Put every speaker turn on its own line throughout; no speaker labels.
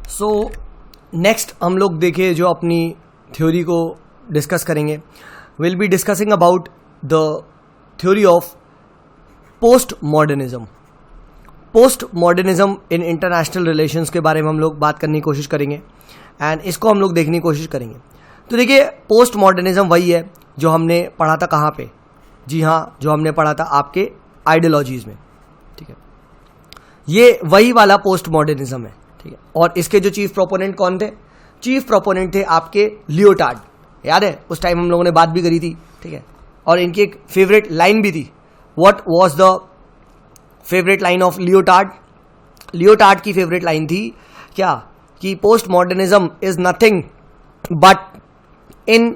So next हम लोग देखे जो अपनी थ्योरी को डिस्कस करेंगे, will be discussing about the theory of post modernism. Post modernism in international relations के बारे में हम लोग बात करने की कोशिश करेंगे एंड इसको हम लोग देखने की कोशिश करेंगे। तो देखिए, पोस्ट मॉडर्निज्म वही है जो हमने पढ़ा था कहाँ पे, जी हाँ, जो हमने पढ़ा था आपके आइडियोलॉजीज में, ठीक है। ये वही वाला पोस्ट मॉडर्निज्म है, ठीक है। और इसके जो चीफ प्रोपोनेंट कौन थे? चीफ प्रोपोनेंट थे आपके लियोटार्ड, याद है उस टाइम हम लोगों ने बात भी करी थी, ठीक है। और इनकी एक फेवरेट लाइन भी थी। What was the favourite line of Lyotard? Lyotard की फेवरेट लाइन थी क्या कि post modernism is nothing but in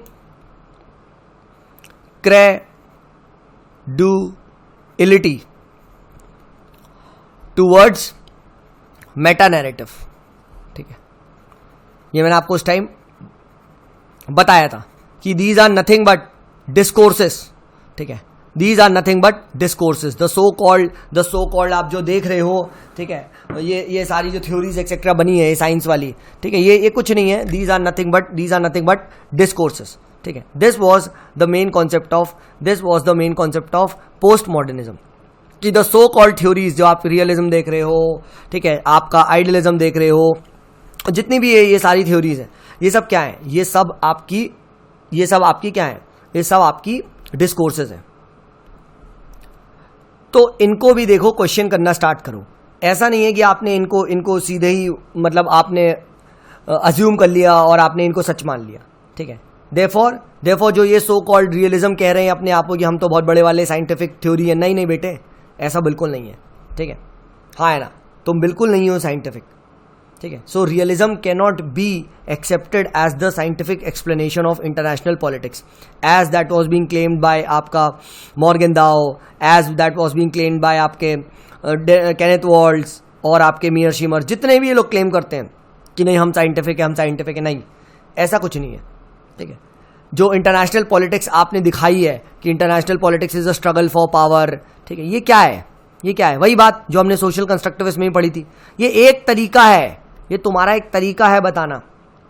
क्रेडुलिटी towards meta narrative, ठीक है। ये मैंने आपको उस टाइम बताया था कि these are nothing but discourses, ठीक है। These are nothing but discourses, the so called आप जो देख रहे हो, ठीक है, ये सारी जो थ्योरीज एक्सेट्रा बनी है साइंस वाली, ठीक है, ये कुछ नहीं है। These are nothing but discourses, ठीक है। This was the main concept of post modernism कि द सो कॉल्ड थ्योरीज जो आप रियलिज्म देख रहे हो, ठीक है, आपका आइडियलिज्म देख रहे हो, जितनी भी ये सारी थ्योरीज हैं, ये सब क्या है? ये सब आपकी क्या है? ये सब आपकी डिस्कोर्सेस हैं। तो इनको भी देखो, क्वेश्चन करना स्टार्ट करो। ऐसा नहीं है कि आपने इनको सीधे ही मतलब आपने अज्यूम कर लिया और आपने इनको सच मान लिया, ठीक है। देयरफॉर जो ये सो कॉल्ड रियलिज्म कह रहे हैं अपने आप को कि हम तो बहुत बड़े वाले साइंटिफिक थ्योरी है, नहीं बेटे, ऐसा बिल्कुल नहीं है, ठीक है। हाँ है ना, तुम बिल्कुल नहीं हो साइंटिफिक, ठीक है। So realism cannot be accepted as the scientific explanation of international politics as that was being claimed by आपका Morgenthau, as that was being claimed by आपके केनेथ वॉल्ट्स और आपके मियर शिमर, जितने भी ये लोग क्लेम करते हैं कि नहीं हम साइंटिफिक है, नहीं, ऐसा कुछ नहीं है, ठीक है। जो इंटरनेशनल पॉलिटिक्स आपने दिखाई है कि international politics is a struggle for power, ठीक है, ये क्या है? वही बात जो हमने सोशल कंस्ट्रक्टिविज्म में पढ़ी थी। ये एक तरीका है, ये तुम्हारा एक तरीका है बताना,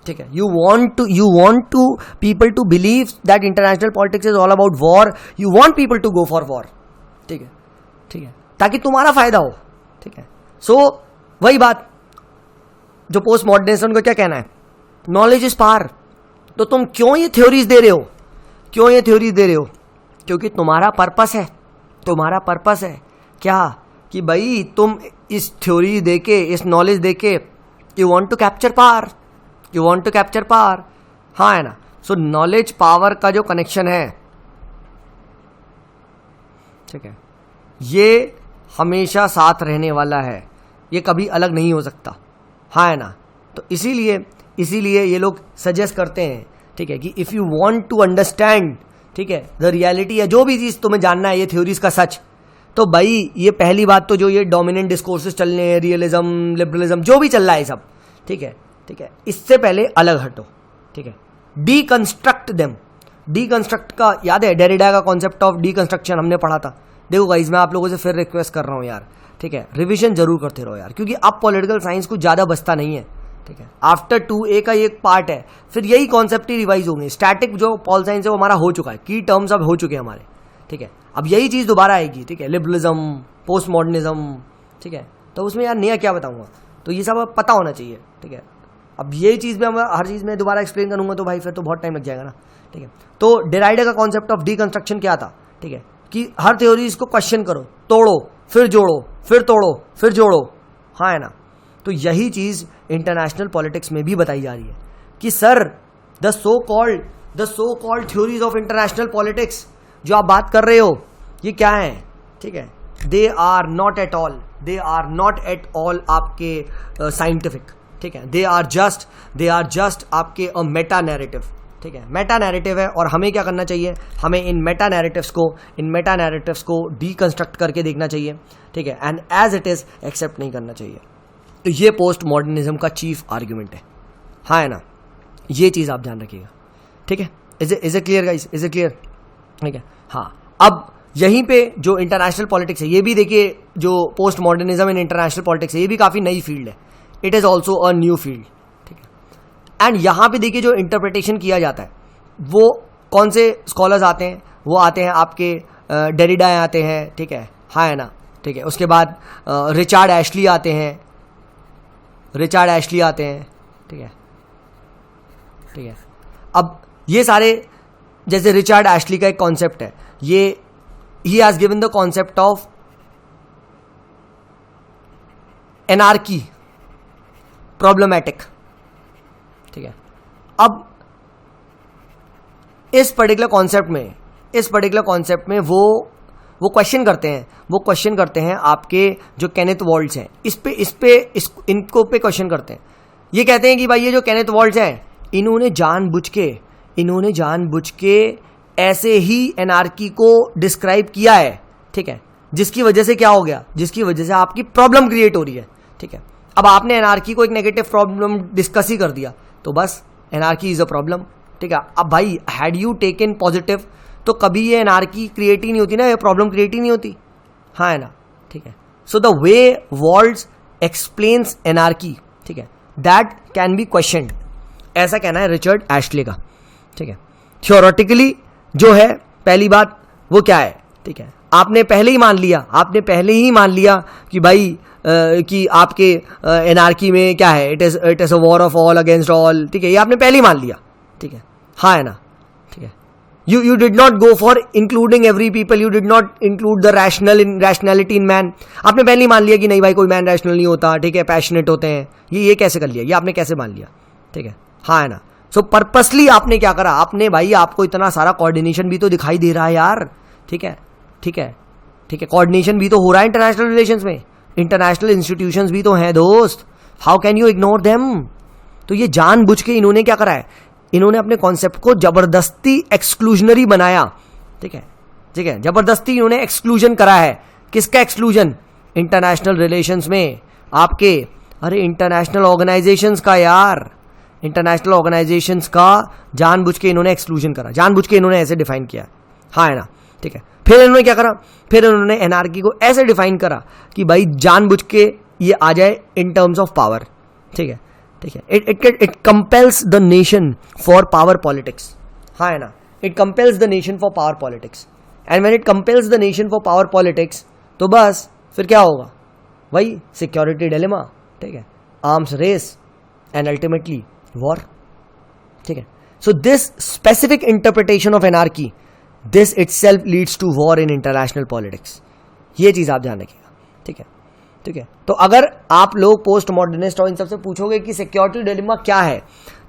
ठीक है। You want to people to believe that international politics is all about war, you want people to go for war, ठीक है, ताकि तुम्हारा फायदा हो, ठीक है। सो वही बात जो पोस्ट मॉडर्निज्म को क्या कहना है, नॉलेज इज पावर। तो तुम क्यों ये थ्योरीज दे रहे हो? क्योंकि तुम्हारा पर्पस है क्या कि भाई तुम इस थ्योरी देके, इस नॉलेज देके you want to capture power, हाँ है ना। सो नॉलेज पावर का जो कनेक्शन है, ठीक है, ये हमेशा साथ रहने वाला है, ये कभी अलग नहीं हो सकता, हाँ है ना। तो इसीलिए ये लोग सजेस्ट करते हैं, ठीक है, कि if you want to understand, ठीक है, द रियलिटी है, जो भी चीज तुम्हें जानना है ये थ्योरीज का सच, तो भाई ये पहली बात तो जो ये डोमिनेंट डिस्कोर्सेस चल रहे हैं, रियलिज्म, लिबरलिज्म, जो भी चल रहा है सब, ठीक है, इससे पहले अलग हटो, ठीक है। Deconstruct them. डीकंस्ट्रक्ट का याद है, डेरिडा का कॉन्सेप्ट ऑफ डीकंस्ट्रक्शन हमने पढ़ा था। देखो गाइस, मैं आप लोगों से फिर रिक्वेस्ट कर रहा हूँ यार, ठीक है, रिविजन जरूर करते रहो यार, क्योंकि अब पॉलिटिकल साइंस कुछ ज्यादा बचता नहीं है, ठीक है। आफ्टर 2A का एक पार्ट है, फिर यही कॉन्सेप्ट ही रिवाइज होंगे। स्टैटिक जो पॉल साइंस है वो हमारा हो चुका है, की टर्म्स अब हो चुके हैं हमारे, ठीक है। अब यही चीज दोबारा आएगी, ठीक है, लिबरलिज्म, पोस्ट मॉडर्निज्म, ठीक है। तो उसमें यार नया क्या बताऊंगा, तो ये सब पता होना चाहिए, ठीक है। अब यही चीज में हर चीज में दोबारा एक्सप्लेन करूंगा तो भाई फिर तो बहुत टाइम लग जाएगा ना, ठीक है। तो डेराइडा का कॉन्सेप्ट ऑफ डीकंस्ट्रक्शन क्या था, ठीक है, कि हर थ्योरीज को क्वेश्चन करो, तोड़ो, फिर जोड़ो, फिर तोड़ो, फिर जोड़ो, हाँ है ना। तो यही चीज इंटरनेशनल पॉलिटिक्स में भी बताई जा रही है कि sir the so called theories of international politics जो आप बात कर रहे हो, ये क्या है, ठीक है, they are not at all आपके साइंटिफिक, ठीक है। दे आर जस्ट आपके मेटा नैरेटिव, ठीक है, मेटा नैरेटिव है। और हमें क्या करना चाहिए, हमें इन मेटा नैरेटिव्स को डीकंस्ट्रक्ट करके देखना चाहिए, ठीक है, and as it is accept नहीं करना चाहिए। तो ये पोस्ट मॉडर्निज्म का चीफ आर्ग्यूमेंट है, हाँ है ना, ये चीज आप ध्यान रखिएगा, ठीक है। Is it clear guys, is it clear, ठीक है। हाँ, अब यहीं पे जो इंटरनेशनल पॉलिटिक्स है, ये भी देखिए, जो पोस्ट मॉडर्निज्म इन इंटरनेशनल पॉलिटिक्स है, ये भी काफी नई फील्ड है, it is also a new field, ठीक है। एंड यहाँ पे देखिए जो इंटरप्रिटेशन किया जाता है वो कौन से स्कॉलर्स आते हैं, वो आते हैं आपके डेरिडा आते हैं, ठीक है, हाँ है ना, ठीक है। उसके बाद रिचार्ड एशली आते हैं, ठीक है, ठीक है। अब ये सारे, जैसे रिचार्ड एशली का एक कॉन्सेप्ट है, ये he has given the concept of anarchy problematic, ठीक है। अब इस पर्टिकुलर कॉन्सेप्ट में वो क्वेश्चन करते हैं आपके जो केनेथ वॉल्ट्स हैं, इनको पे क्वेश्चन करते हैं। ये कहते हैं कि भाई ये जो केनेथ वॉल्ट्स हैं इन्होंने जानबूझ के ऐसे ही एनार्की को डिस्क्राइब किया है, ठीक है, जिसकी वजह से क्या हो गया, जिसकी वजह से आपकी प्रॉब्लम क्रिएट हो रही है, ठीक है। अब आपने एनार्की को एक नेगेटिव प्रॉब्लम डिस्कस ही कर दिया तो बस एनार्की इज अ प्रॉब्लम, ठीक है। अब भाई हैड यू टेकन पॉजिटिव तो कभी ये एनार्की क्रिएट ही नहीं होती ना, ये प्रॉब्लम क्रिएट ही नहीं होती, हाँ है ना, ठीक है। So the way vaults explains anarchy, ठीक है, दैट कैन बी क्वेश्चनड, ऐसा कहना है रिचर्ड एशले का, ठीक है। थ्योरेटिकली जो है पहली बात वो क्या है, ठीक है, आपने पहले ही मान लिया कि भाई कि आपके एनार्की में क्या है, it is a war of all against all, ठीक है, ये आपने पहले ही मान लिया, ठीक है, हाँ है ना, ठीक है। You did not go for including every people, you did not include the rationality in man. आपने पहले ही मान लिया कि नहीं भाई कोई मैन रैशनल नहीं होता, ठीक है, पैशनेट होते हैं, ये कैसे कर लिया, ये आपने कैसे मान लिया, ठीक है, हाँ है ना। सो पर्पसली आपने क्या करा, आपने भाई आपको इतना सारा कोऑर्डिनेशन भी तो दिखाई दे रहा है यार, ठीक है, कोऑर्डिनेशन भी तो हो रहा है इंटरनेशनल रिलेशंस में, इंटरनेशनल इंस्टीट्यूशंस भी तो हैं दोस्त, how can you ignore them. तो ये जानबूझ के इन्होंने क्या करा है, इन्होंने अपने कॉन्सेप्ट को जबरदस्ती एक्सक्लूजनरी बनाया, ठीक है, जबरदस्ती इन्होंने एक्सक्लूजन करा है। किसका एक्सक्लूजन, इंटरनेशनल रिलेशंस में आपके, अरे इंटरनेशनल ऑर्गेनाइजेशंस का यार, इंटरनेशनल ऑर्गेनाइजेशंस का जानबूझ के इन्होंने एक्सक्लूजन करा, जानबूझ के इन्होंने ऐसे डिफाइन किया, हाँ है ना, ठीक है। फिर इन्होंने क्या करा, फिर इन्होंने एनार्की को ऐसे डिफाइन करा कि भाई जानबूझ के ये आ जाए इन टर्म्स ऑफ पावर, ठीक है, it compels the nation for power politics, हाँ है ना, it compels the nation for power politics, and when it compels the nation for power politics तो बस फिर क्या होगा, वही सिक्योरिटी डिलेमा, ठीक है, arms race and ultimately war, ठीक है। So this specific interpretation of anarchy, this itself leads to war in international politics, ये चीज आप ध्यान रखिएगा, ठीक है। तो अगर आप लोग पोस्ट मॉडर्निस्ट और इन सबसे पूछोगे कि सिक्योरिटी डिलेमा क्या है,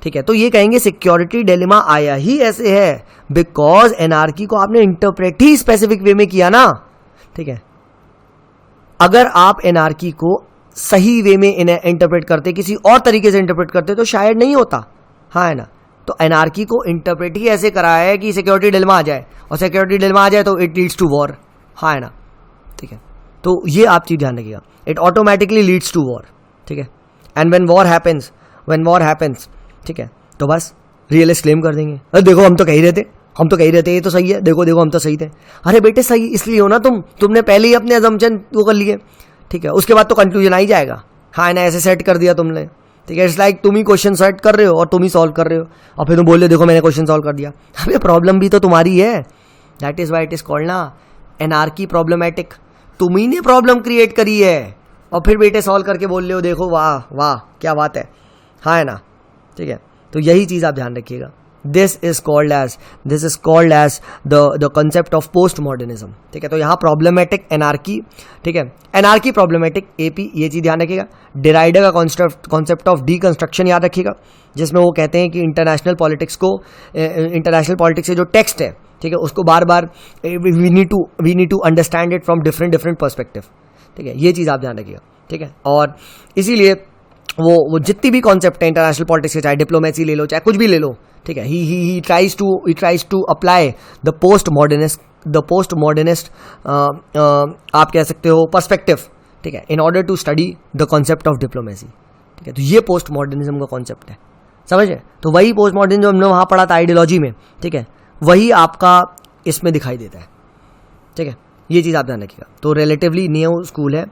ठीक है, तो ये कहेंगे सिक्योरिटी डिलेमा आया ही ऐसे है बिकॉज एनार्की को आपने इंटरप्रेट ही स्पेसिफिक वे में किया ना, ठीक है। अगर आप एनार्की को सही वे में इंटरप्रेट करते, किसी और तरीके से इंटरप्रेट करते तो शायद नहीं होता, हाँ है ना। तो एनार्की को इंटरप्रेट ही ऐसे करा है कि सिक्योरिटी डिलेमा आ जाए, और सिक्योरिटी डिलेमा आ जाए तो इट लीड्स टू वॉर, हाँ है ना, ठीक है। तो ये आप चीज ध्यान रखिएगा, it automatically leads to war, ठीक है। एंड व्हेन वॉर हैपेंस, ठीक है, तो बस रियलिस्ट क्लेम कर देंगे, अरे देखो हम तो कह ही रहे थे ये तो सही है, देखो हम तो सही थे। अरे बेटे सही इसलिए हो ना, तुमने पहले ही अपने अजम्पशन वो कर लिए, ठीक है, उसके बाद तो कंक्लूजन आ ही जाएगा, हाँ ना, ऐसे सेट कर दिया तुमने, ठीक है। इट्स लाइक तुम ही क्वेश्चन सेट कर रहे हो और तुम ही सॉल्व कर रहे हो, और फिर तुम बोल रहे हो देखो मैंने क्वेश्चन सॉल्व कर दिया। अबे प्रॉब्लम भी तो तुम्हारी है, that is why it is called ना एनार्की प्रॉब्लमैटिक, तुम ही ने प्रॉब्लम क्रिएट करी है और फिर बेटे सॉल्व करके बोल रहे हो देखो वाह क्या बात है, हाँ है ना, ठीक है। तो यही चीज आप ध्यान रखिएगा, this is called as the concept of post modernism, ठीक है। तो यहाँ प्रॉब्लमेटिक एनार्की, ठीक है, एनार्की प्रॉब्लमेटिक एपी, ये चीज ध्यान रखिएगा। डिराइडर का कॉन्सेप्ट ऑफ डीकंस्ट्रक्शन याद रखिएगा, जिसमें वो कहते हैं कि इंटरनेशनल पॉलिटिक्स से जो टेक्स्ट है, ठीक है, उसको बार बार we need to understand it from different perspective, ठीक है, ये चीज़ आप ध्यान रखिएगा, ठीक है। और इसीलिए वो जितनी भी कॉन्सेप्ट है इंटरनेशनल पॉलिटिक्स के, चाहे डिप्लोमेसी ले लो चाहे कुछ भी ले लो, ठीक है, he tries to apply the post modernist आप कह सकते हो पर्सपेक्टिव, ठीक है, in order to study the concept of diplomacy, ठीक है। तो ये पोस्ट मॉडर्निज्म का कॉन्सेप्ट है, समझे। तो वही पोस्ट मॉडर्निज्म जो हमने वहाँ पढ़ा था आइडियोलॉजी में, ठीक है, वही आपका इसमें दिखाई देता है, ठीक है, ये चीज़ आप ध्यान रखिएगा। तो रिलेटिवली न्यू स्कूल है,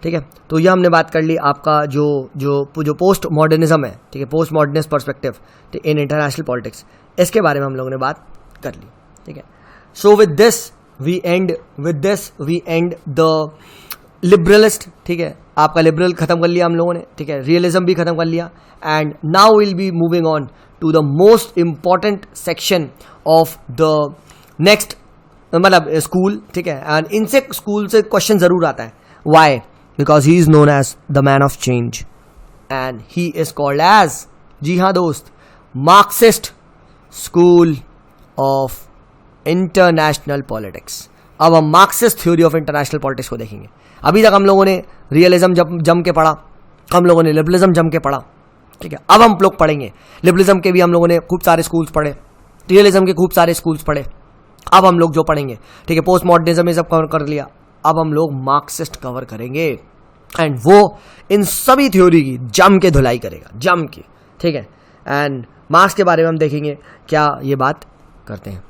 ठीक है। तो ये हमने बात कर ली आपका जो पोस्ट मॉडर्निज्म है, ठीक है, post modernist perspective in international politics, इसके बारे में हम लोगों ने बात कर ली, ठीक है। So with this we end the liberalist, ठीक है, आपका लिबरल खत्म कर लिया हम लोगों ने, ठीक है, रियलिज्म भी खत्म कर लिया, and now will be moving on to the most important section of the next, मतलब स्कूल, ठीक है। एंड इनसे स्कूल से क्वेश्चन जरूर आता है, why? Because he is known as the man of change and he is called as, जी हाँ दोस्त, Marxist school of international politics. अब हम Marxist theory of international politics को देखेंगे। अभी तक हम लोगों ने रियलिज्म जम के पढ़ा, हम लोगों ने लिबरलिज्म जम के पढ़ा, ठीक है। अब हम लोग पढ़ेंगे लिबरलिज्म के भी, हम लोगों ने खूब सारे स्कूल्स पढ़े, रियलिज्म के खूब सारे स्कूल्स पढ़े। अब हम लोग जो पढ़ेंगे, ठीक है, पोस्ट मॉडर्निज्म ये सब कवर कर लिया, अब हम लोग मार्क्सिस्ट कवर करेंगे, एंड वो इन सभी थ्योरी की जम के धुलाई करेगा, जम के, ठीक है। एंड मार्क्स के बारे में हम देखेंगे क्या ये बात करते हैं।